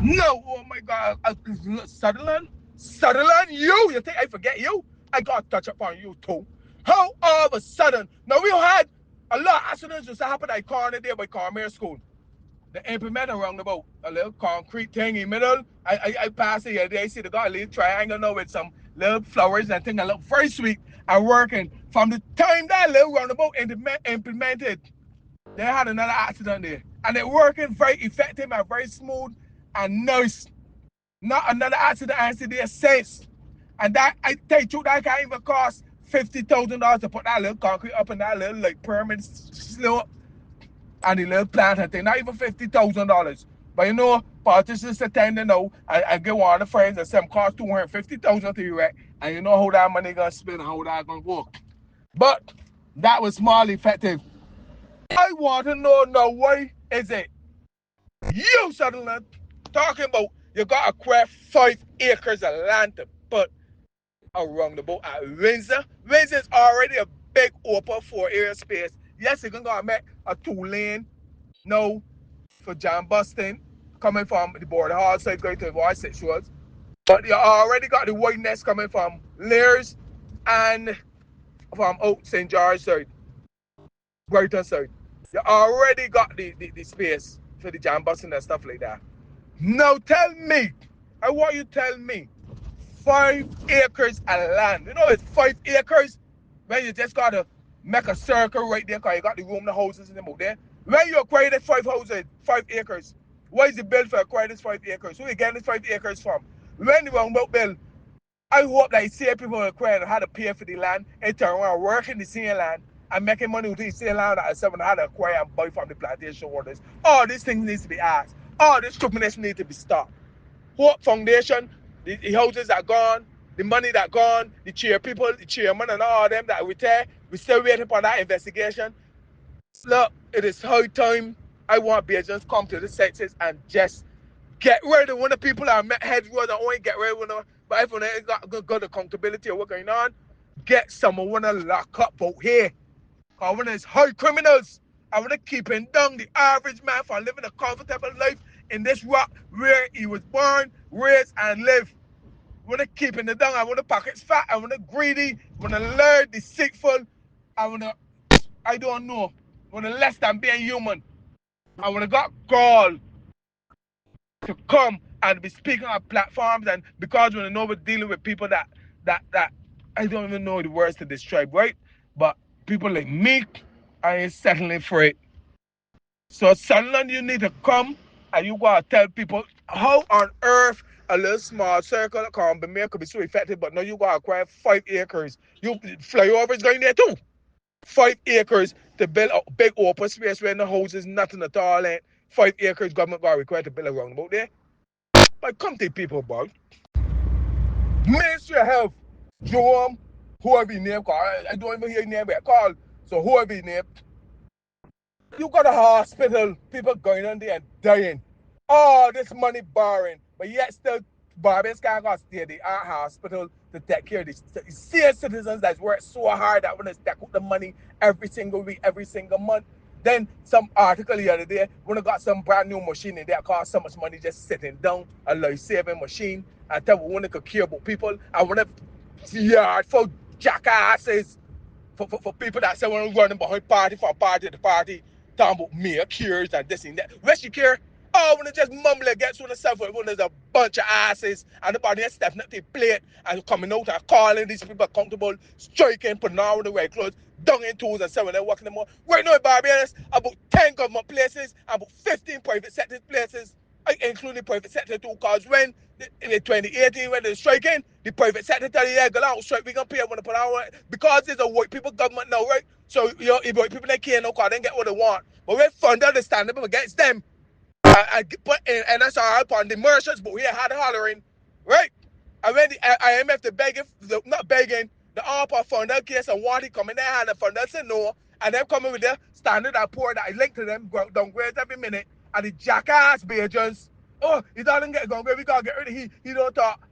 No, oh my God, Sutherland, you think I forget you? I got to touch up on you too. How all of a sudden, now we had a lot of accidents just happened at corner there by Carmere School. The implement around about a little concrete thing in the middle. I pass it here, they see the got a little triangle now with some little flowers and thing that look very sweet and working. From the time that little roundabout implemented, they had another accident there. And it working very effective and very smooth and nice. Not another accident I see there since. And that I tell you that can't even cost $50,000 to put that little concrete up in that little like pyramid slope and the little plant and thing. Not even $50,000. But you know, politicians attend now and get one of the friends and some cost $250,000 to you, right? And you know how that money gonna spend and how that gonna work. But that was small effective. I want to know now why is it you Sutherland talking about you got to acquire 5 acres of land to put around the boat at Windsor. Windsor is already a big open for area space. Yes, you're gonna make a 2 lane now for John Buston coming from the border hall side going to Ward 6 Roads. But you already got the white nest coming from Lears and from out St. George side, Brighton side. You already got the space for the John Buston and stuff like that. Now tell me, I want you to tell me, 5 acres of land. You know it's 5 acres when you just gotta make a circle right there because you got the room, the houses and them out there. When you acquire this 5 houses, 5 acres, what is the bill for acquiring this 5 acres? Who you getting this 5 acres from? When the roundabout bill, I hope that you see people acquiring how to pay for the land and turn around working the same land and making money with the same land that someone had to acquire and buy from the plantation owners. All these things needs to be asked. All this stupidness needs to be stopped. Hope Foundation, the houses are gone, the money that gone, the chair people, the chairman and all of them that retire. We still waiting for that investigation. Look, it is high time I want Bajans to come to the senses and just get rid of one of the people that met heads with and only get rid of one. But if they got good accountability of what's going on, get someone wanna lock up out here. Cause when it's high criminals, I wanna keep him down the average man for living a comfortable life in this rock where he was born, raised, and lived. I wanna keep him down. I wanna pockets fat. I wanna greedy. I wanna learn deceitful. I wanna I don't know. I wanna less than being human. I wanna got God to come and be speaking on platforms and because when I know we're dealing with people that I don't even know the words to describe, right? But people like me, I ain't settling for it. So Sunderland, you need to come and you gotta tell people how on earth a little small circle can be made could be so effective, but now you gotta acquire 5 acres. You flyovers going there too. 5 acres to build a big open space where no houses, nothing at all. And 5 acres government got required to build around about there. But come to people about Ministry of Health, Jerome, whoever he named, I don't even hear his name called. So whoever he named, you got a hospital, people going on there and dying. All this money borrowing, but yet still Barbados can't go stay at the hospital to take care of the senior citizens that's worked so hard that when they stack up the money every single week, every single month. Then some article the other day, when I got some brand new machine in there cost so much money just sitting down, a life-saving machine. I tell you, when they could care about people, I want to yard for jackasses for people that say when I'm running behind party from party to party, talking about me, cures and this and that. Where's your cure? Oh, when they just mumble against one itself when there's a bunch of asses and the body is stepping up to plate and coming out and calling these people comfortable, striking, putting on the right clothes, dung in tools and saying when they're walking them more. Right now in Barbados, about 10 government places, about 15 private sector places, including private sector too, because when in 2018 when they're striking, the private sector tell you, yeah, go out strike, we gonna pay when they put out because it's a white people government now, right? So you know, if white people they can't no cause they get what they want. But we're fund understandable against them. I put in and that's all upon the merchants, but we had hollering, right? And when the IMF the begging, not begging, the ARPA fund that case and want to come in there and the fund that say no, and them coming with their standard report that I link to them downgrades every minute, and the jackass agents, oh, he doesn't get downgrade, we gotta get rid of he don't talk.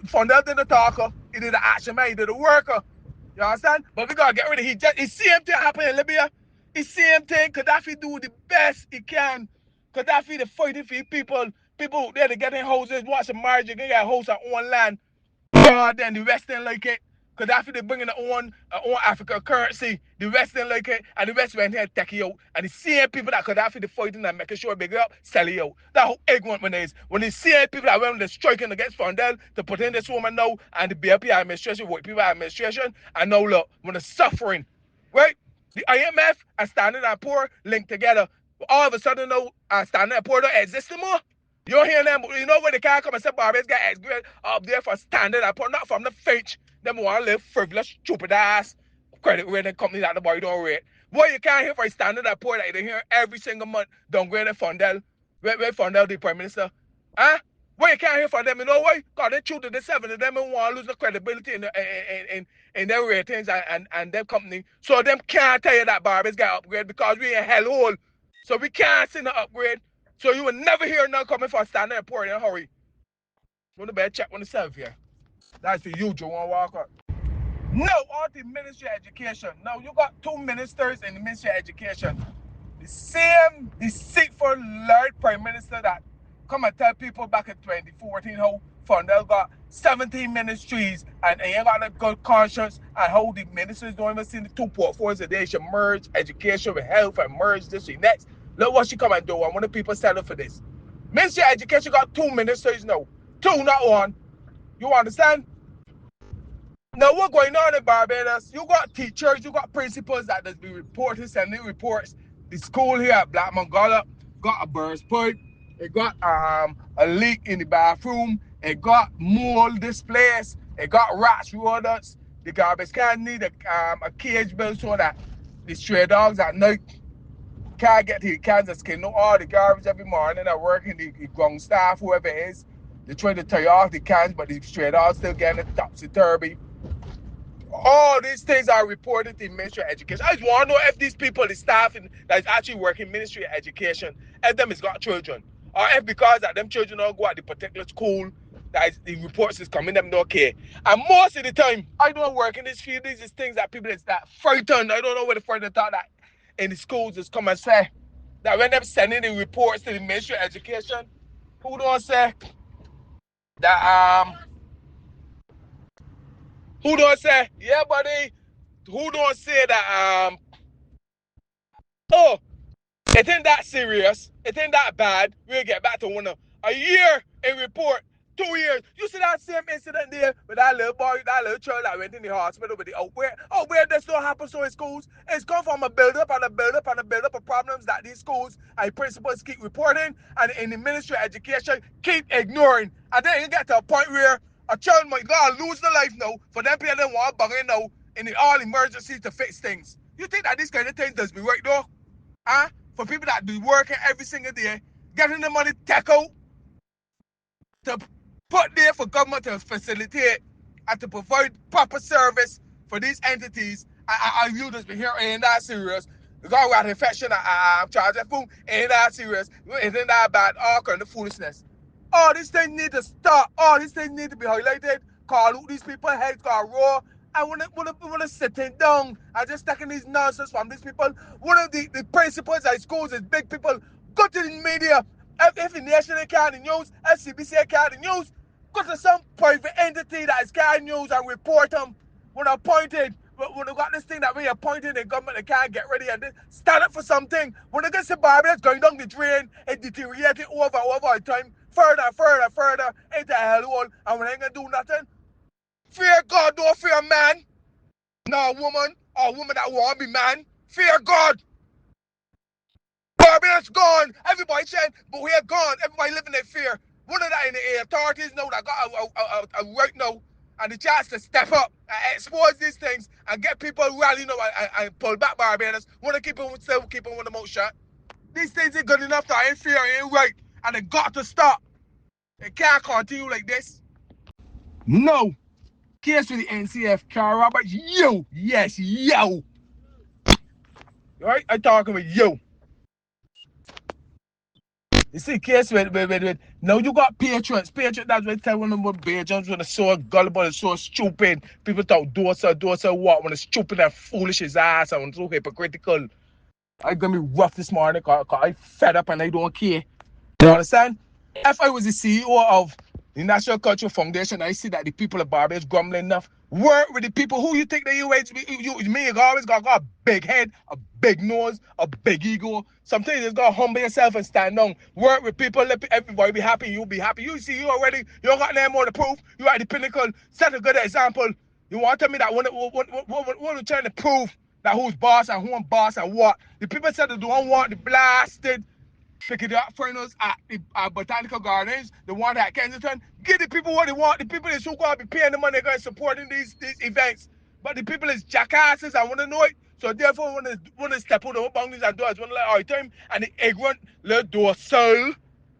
Fund that did the talker, he did the action man, he did the worker. You understand? But we gotta get rid of he just it's same thing happen in Libya. It's same thing. Gaddafi do the best he can. Gaddafi the fighting for people people out there to get in houses, watch a marriage, you can get a house on one land. Then the West didn't like it. Because after they bring in their own African currency, the West didn't like it, and the West went here and take you out. And the same people that could after the fighting and making sure big up, sell you out. That's how ignorant man is. When the same people that went the striking against Fondel to put in this woman now, and the BLP administration, white people administration, and now look, when the suffering, right? The IMF and Standard and Poor linked together. All of a sudden, now, Standard and Poor don't exist anymore. You don't hear them, you know when they can't come and say Barbados got X grade up there for Standard and Poor, not from the Finch. Them want to live frivolous, stupid ass credit rating company that the boy don't rate. Boy, you can't hear for Standard and Poor that they hear every single month downgrading Fondel. Where Fondel, the Prime Minister. Huh? Boy, you can't hear from them, you know why? Because they choose the seven of them and want to lose the credibility in their ratings and their company. So them can't tell you that Barbados got upgrade because we in hellhole. So we can't see the upgrade. So you will never hear none coming for Standard and Poor in a hurry. You want to better check on yourself here. That's for you, Joe. Walker. No, all the Ministry of Education. Now you got two ministers in the Ministry of Education. The same deceitful Lord Prime Minister that come and tell people back in 2014 how Fondel got 17 ministries and ain't got a good conscience and how the ministers don't even see the two portfolios that they should merge education with health and merge this and next. Look what she come and do. I want the people settle for this. Ministry of Education got two ministers now. Two, not one. You understand? Now, what's going on in Barbados? You got teachers, you got principals that just be reporting, sending reports. The school here at Black Mongolia got a burst pipe. It got a leak in the bathroom. It got mold displaced. It got rats, rodents. The garbage can need a cage built so that the stray dogs at night can't get to the cans and skin all the garbage every morning. I work in the ground staff, whoever it is. They try to tie off the cans, but the stray dogs still getting it topsy-turvy. All these things are reported in Ministry of Education. I just want to know if these people, the staff that is actually working Ministry of Education, if them has got children. Or if because that them children don't go at the particular school that is, the reports is coming, them don't care. And most of the time, I don't work in this field. These is things that people is that frightened. I don't know where the frightened thought that in the schools is come and say that when them sending the reports to the Ministry of Education, who don't say that who don't say, yeah, buddy, who don't say that oh, it ain't that serious, it ain't that bad, we'll get back to one of a year in report, 2 years. You see that same incident there with that little boy, that little child that went in the hospital with the where this don't happen so in schools? It's come from a build up and a build up and a build up of problems that these schools and principals keep reporting and in the Ministry of Education keep ignoring. And then you get to a point where a child might go and lose their life now for them people that want banging now in the all emergencies to fix things. You think that these kind of things does be right though? Huh? For people that be working every single day, getting the money take out to put there for government to facilitate and to provide proper service for these entities. You just be here, ain't that serious? Because we got infection, I'm charging food, ain't that serious? Isn't that bad? All kind of foolishness. All these things need to stop. All these things need to be highlighted. Call out these people, heads got raw. I want to sitting down and just taking these nonsense from these people. One of the principals at schools is big people. Go to the media. If the National carry news, FCBC carry news, go to some private entity that is carrying news and report them. When appointed, when they got this thing that we appointed in government, they can't get ready and stand up for something. When they get some Barbados going down the drain, it deteriorating over time, further into hellhole, and when they ain't gonna do nothing. Fear God, don't fear man. No woman or woman that want to be man. Fear God. Barbados gone. Everybody said, but we're gone. Everybody living in fear. One of that in the authorities know that got a right now and the chance to step up and expose these things and get people rallying up and pull back Barbados. Want to keep it still keep it with the mouth shut. These things ain't good enough. That ain't fair, ain't right, and they got to stop. It can't continue like this. No. Case with the NCF, Carl Roberts, yo, yes, yo. Right? I'm talking with you. You see, case with now you got patriots. Patriots, that's what telling them about Bajans when it's so gullible and so stupid. People talk Dorsa, what when it's stupid and foolish as ass and so hypocritical. I'm gonna be rough this morning because I fed up and I don't care. You understand? If I was the CEO of the National Cultural Foundation, I see that the people of Barbados grumbling enough. Work with the people who you think that you always got a big head, a big nose, a big ego. Sometimes you just gotta humble yourself and stand down. Work with people, let everybody be happy, you be happy. You see, you already, you don't got no more to prove. You are at the pinnacle. Set a good example. You want to tell me that when you trying to prove that who's boss and who I'm boss and what? The people said they don't want the blasted picking up foreigners at the botanical gardens, the one at Kensington. Give the people what they want. The people is who going to be paying the money, they're going to supporting these events. But the people is jackasses. I want to know it. So therefore, when they step out the boundaries and doors, when like all the time, and the ignorant little dorsal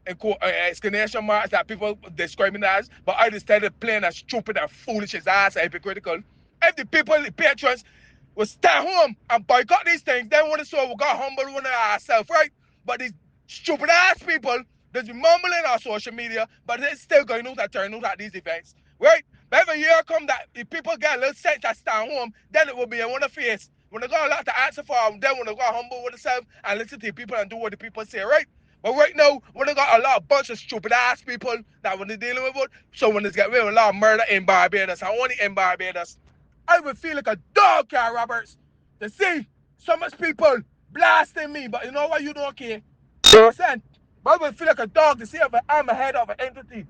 exclamation marks that people describe me as, but I just started playing as stupid and foolish as ass and hypocritical. If the people, the patrons, will stay home and boycott these things, then when the soul will go humble one ourselves, right? But these stupid ass people that's been mumbling on social media, but they're still going out and turning out at these events, right? But every year come that if people get a little sense to stand home, then it will be in one face. When they got a lot to answer for, then when they got humble with themselves and listen to the people and do what the people say, right? But right now, when they got a lot of bunch of stupid ass people that when they're dealing with it, so when they get rid of a lot of murder in Barbados, I want it in Barbados, I would feel like a dog, Carl Roberts, to see so much people blasting me, but you know what? You don't care. You understand? But I would feel like a dog to see if I'm a head of an entity,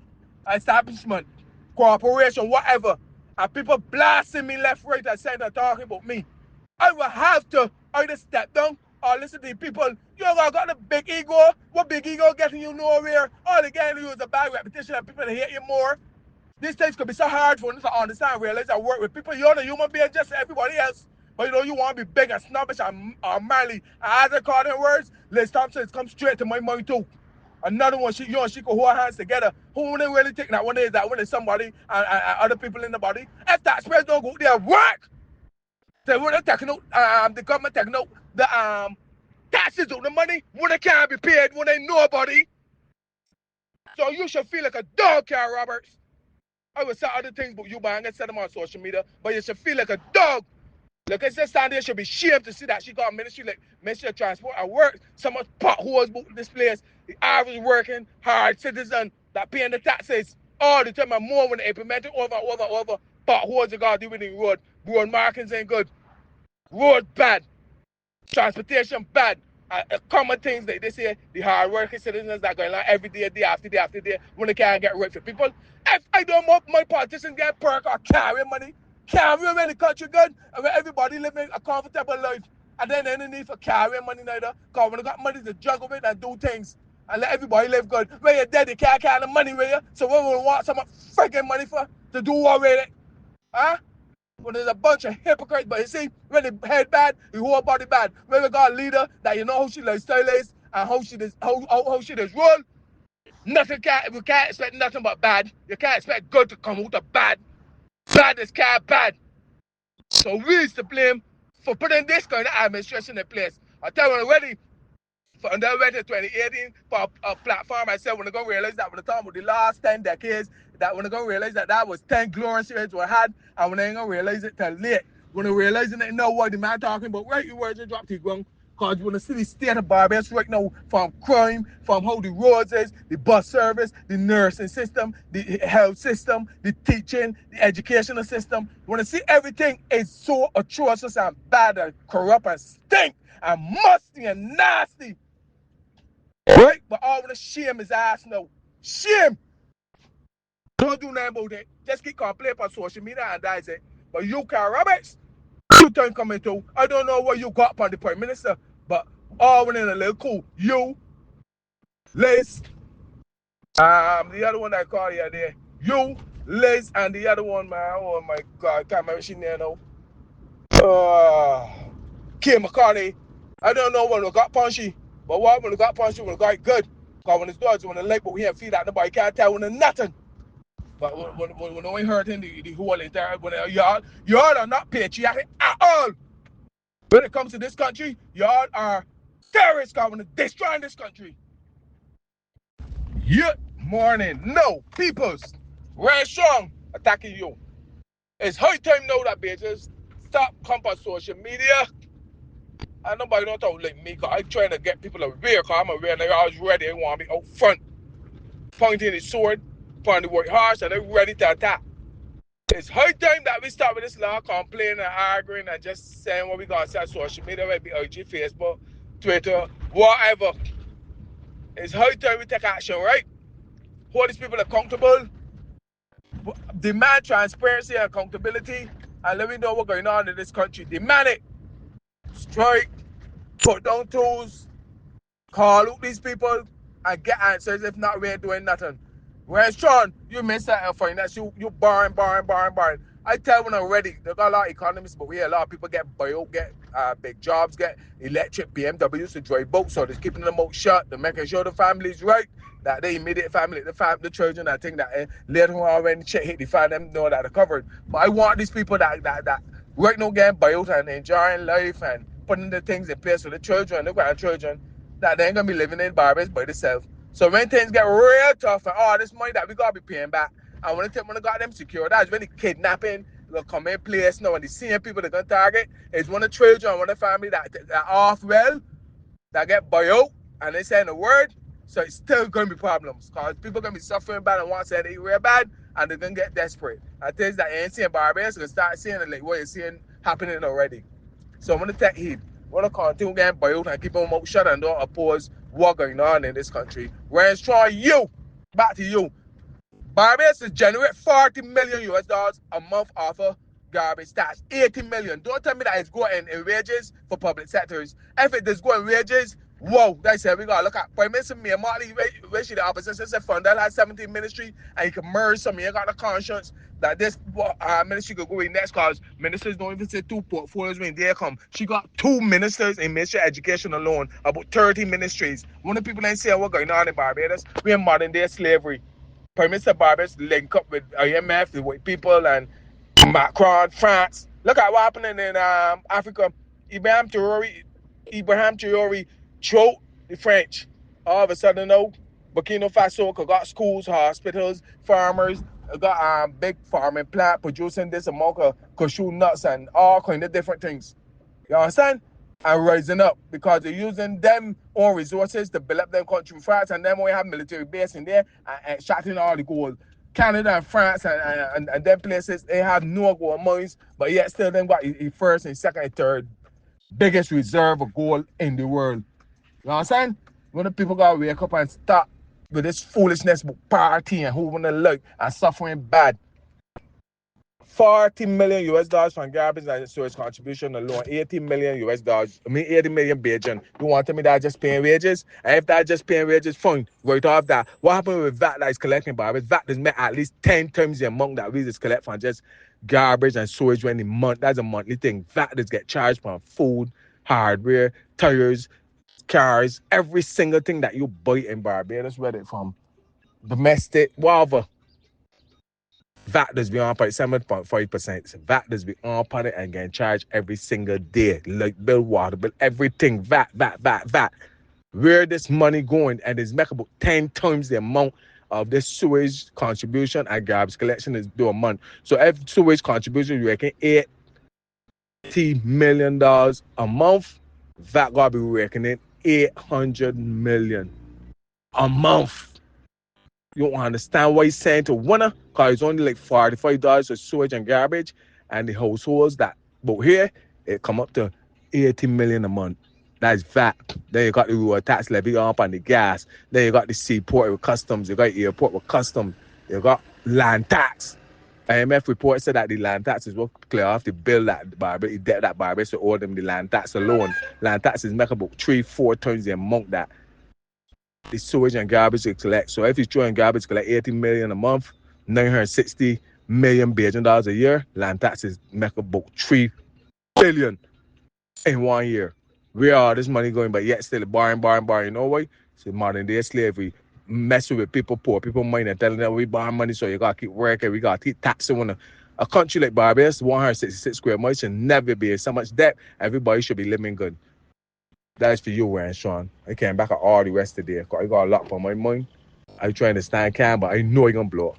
establishment, corporation, whatever, and people blasting me left, right, and center talking about me. I will have to either step down or listen to the people. You know, I got a big ego. What big ego getting you nowhere? All they getting you is a bad repetition and people hate you more. These things could be so hard for us to understand, realize I work with people. You're a human being just like everybody else. But you know, you want to be big and snobbish and manly. As I call them words, Liz Thompson comes straight to my mind too. Another one, she, you and she could hold hands together. Who when they really think that one is that when there's somebody and other people in the body, if that spread don't go there, work. So when they're taking out, the government taking out the taxes on the money, when they can't be paid, when they nobody. So you should feel like a dog, Carl Roberts. I will say other things, but you bang and set them on social media. But you should feel like a dog. Like I said, Sandy should be ashamed to see that she got ministry like Ministry of Transport at work. So much potholes booked this place. The average working, hard citizen that paying the taxes all the time and more when they implement it over. Potholes you gotta do with the road. Road markings ain't good. Road bad. Transportation bad. Common things like they say the hard working citizens that are going on every day after day after day when they can't get right for people. If I don't want my politicians get perk or carry money, carry in the country good, and where everybody living a comfortable life. And then any need for carrying money neither. Because when they got money to juggle with and do things and let everybody live good. When you're dead, you can't carry the money with you. So what we want some freaking money for to do what with it? Huh? When there's a bunch of hypocrites, but you see, when the head bad, the whole body bad. When we got a leader that you know how she like style is and how she does run, we can't expect nothing but bad. You can't expect good to come out of bad. Bad is kind of bad. So we is to blame for putting this kind of administration in place. I tell you already, for under 2018 for a platform, I said when I go realize that when I talk about the last 10 decades, that when I go realize that that was 10 glorious years we had, and when I ain't gonna realize it till late. When I realize it, know what the man talking about, right? You words just drop to the ground. Because when I see the state of Barbados right now, from crime, from how the roads is, the bus service, the nursing system, the health system, the teaching, the educational system, when I see everything is so atrocious and bad and corrupt and stink and musty and nasty, right? But all with the shame his ass now. Shame. Don't do nothing about it. Just keep complaining on social media and that's it. But you, Carl Roberts, you turn coming to. I don't know what you got upon the Prime Minister, but all within a little cool. You, Liz, the other one I call you there. You, Liz, and the other one, man. Oh my God, I can't remember she name now. Uh, Kim McCartney. I don't know when we got punchy, but what when we got punchy, when we got good. Because when it's dogs, when the lake, but we have feet out, nobody can't tell when there's nothing. But when we hurting the whole entire, when y'all are not patriotic at all. When it comes to this country, y'all are terrorists coming to destroying this country. Good morning. No, peoples. Red strong attacking you. It's high time now that bitches stop coming on social media. And nobody don't talk like me, cause I trying to get people aware, cause I'm aware and they always ready, they want me out front. pointing his sword, upon the white horse, and they're ready to attack. It's high time that we stop with this long complaining and arguing and just saying what we got to say on social media, whether it be IG, Facebook, Twitter, whatever. It's high time we take action, right? Hold these people accountable, demand transparency and accountability, and let me know what's going on in this country. Demand it. Strike, put down tools, call out these people, and get answers. If not, we ain't doing nothing. Whereas Sean, you miss that finance. You borrowing. I tell when I'm ready, they got a lot of economists, but we hear a lot of people get bio, get big jobs, get electric BMWs to drive boats. So they're keeping them out shut. They're making sure the family's right. That the immediate family, the children, I think that later on when shit hit the fan, them know that they're covered. But I want these people that right now getting bio and enjoying life and putting the things in place for the children, the grandchildren, that they ain't gonna be living in Barbados by themselves. So when things get real tough and all this money that we gotta be paying back, and when they got them secure, that's when the kidnapping will come in place now, and the same people they're gonna target is one of the children, one of the family that off well, that get bio, and they saying the word, so it's still gonna be problems. Cause people gonna be suffering bad and want to say they real bad, and they're gonna get desperate. And things that you ain't seeing Barbados, you're gonna start seeing it like what you're seeing happening already. So I'm gonna take heed. We're gonna continue getting boiled and keep our mouth shut and don't oppose what's going on in this country. Whereas trying you, back to you. Barbados is generate 40 million US dollars a month off of garbage tax. 80 million. Don't tell me that it's going in wages for public sectors. If it is going wages, whoa, that's it. We gotta look at Prime Minister Mia Marley, which the opposition said fund that has 17 ministry, and you can merge some. You got the conscience that this ministry could go in next, cause ministers don't even say two portfolios when they come. She got two ministers in ministry of education alone, about 30 ministries. One of the people ain't saying what's going on in Barbados. We're in modern day slavery. Prime Minister Barbados link up with IMF, the white people, and Macron, France. Look at what happening in Africa. Ibrahim Traore choked the French. All of a sudden, no, Burkina Faso got schools, hospitals, farmers, got big farming plant producing this amount of cashew nuts and all kind of different things. You understand? And rising up because they're using them own resources to build up their country. France and them only have military base in there and extracting all the gold. Canada and France and them places, they have no gold mines, but yet still them got the first and second and third biggest reserve of gold in the world. You know what I'm saying? When the people gotta wake up and stop with this foolishness about party and who wanna like and suffering bad. 40 million US dollars from garbage and storage contribution alone. 80 million US dollars. I mean 80 million BAJAN. You want to tell me that just paying wages? And if that just paying wages, fine. Right off that. What happened with VAT that is collecting garbage? VAT is met at least 10 times the amount that we just collect from just garbage and storage when the month. That's a monthly thing. VAT does get charged from food, hardware, tires, cars, every single thing that you buy in Barbados, whether it's from domestic, whatever. VAT does be on part 7.5%. VAT does be on part and getting charged every single day. Like bill, water bill, everything. VAT. Where this money going? And it's make about 10 times the amount of this sewage contribution and garbage collection is do a month. So if sewage contribution you reckon $80 million a month, VAT gotta be reckoning 800 million a month. You don't understand what he's saying to winner because it's only like $45 for sewage and garbage, and the households that but here it come up to 80 million a month. That's VAT. Then you got the road tax levy up on the gas. Then you got the seaport with customs. You got the airport with customs. You got land tax. IMF report said that the land taxes will clear off the bill that Barbados, debt that Barbados to owe them the land tax alone. Land taxes make about 3-4 times the amount that the sewage and garbage to collect. So if he's throwing garbage, collect 80 million a month, 960 million Bajan dollars a year, land taxes make about 3 billion in 1 year. Where are this money going? But yet still borrowing. You know why? It's modern day slavery. Messing with people, poor people money and telling them we borrow money, so you gotta keep working, we gotta keep taxing on a country like Barbados, 166 square miles should never be so much debt. Everybody should be living good. That is for you, Warren Sean. I came back at all the rest of the day. I got a lot for my mind. I trying to stand calm, but I know I'm gonna blow up.